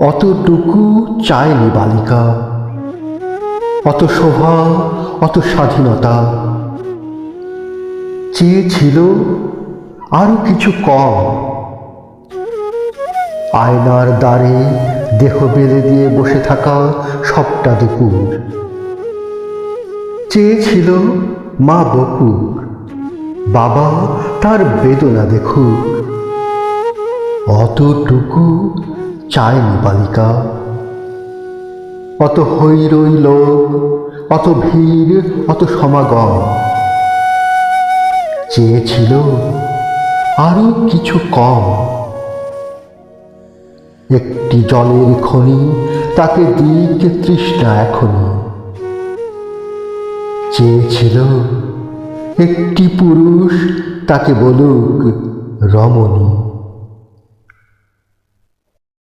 অতটুকু চায়নি বালিকা, অত শোভা, অত স্বাধীনতা। চেয়েছিল আরো কিছু কম। আয়নার দ্বারে দেহ বেঁধে দিয়ে বসে থাকা সবটা দুপুর। চেয়েছিল মা বকুক, বাবা তার বেদনা দেখুক। অতটুকু চায়নি বালিকা। অত হৈরৈ লোক, অত ভিড়, অত সমাগম। চেয়েছিল আরো কিছু কম। একটি জলের খনি তাকে দিক তৃষ্ণা এখনই। চেয়েছিল একটি পুরুষ তাকে বলুক রমণী।